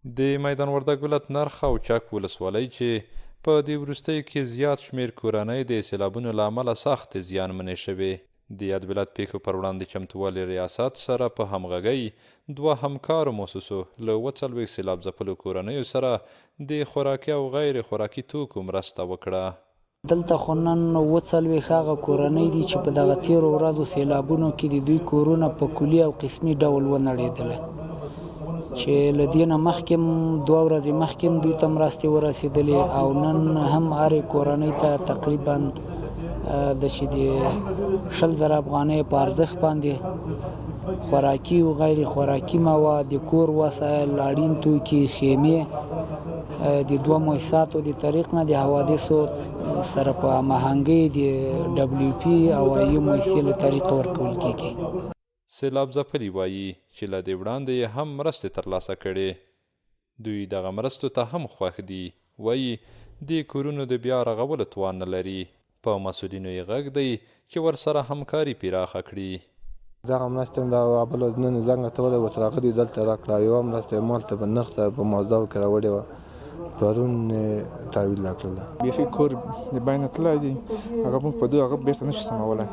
د میدان وردګ ولایت نرخ او چک ولسوالۍ چې په دې وروستیو کې زیات شمېر کورنۍ د سیلابونو له امله سخت زیانمنې شوې. د یاد ولایت پیښو پر وړاندې چمتووالي ریاست سره په همغږۍ دوه همکارو مؤسسو له 40 سیلاب ځپلو کورنیو سره د خوراکي او غیر خوراکي توکو مرسته وکړه. دلته خو نن 40 هغه کورنۍ دي چې په دغه تیرو ورځو سیلابونو کې د دوی کورونه په کلي او قسمي ډول ونړېدله، چې له دې نه مخکې 2 ورځې مخکې دوی ته مرستې ورسېدلې او نن هم هرې کورنۍ ته تقریبا د 20,000 افغانۍ په ارزښت باندې خوراکي او غیر خوراکي مواد، د کور وسایل، اړین توکي، خیمې د 2 مؤسساتو د طریق نه د حوادثو سره په هماهنګۍ د WP او هوایي مؤسسې له طریقه ورکول کېږي. سیلاب ځپلي وایي چې له دې وړاندې یې هم مرستې ترلاسه کړې. دوی دغه مرستو ته هم خوښ دي. وایي د کورونو د بیا رغولو توان نه لري. په مسؤلینو یې غږ دی چې ورسره همکاري پراخه کړي. دغه مرسته هم د بله نن زنګ اتولی ورته راغلي دلته راکړه. یوه مرسته یې مالته په نرخ ته په مازداو کې راوړې وه، پرون تحویل راکړله. بیخي کور د بینه تللی دی، هغه موږ په دوی هغه بیرته نشو سمولی.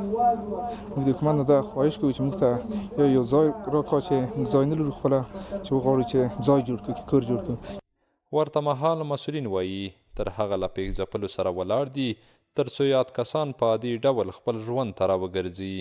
موږ د حکومت نه دا خواهش کوو چې موږ ته یو ځای راکړه چې موږ ځای نه لرو خپله، چې وغواړو چې ځای جوړ کړو، کور جوړ کړو. ورته مهال مسؤلین وایي تر هغه له پیښ ځپلو سره ولاړ دي تر څو یاد کسان په عادي ډول خپل ژوند ته راوګرځي.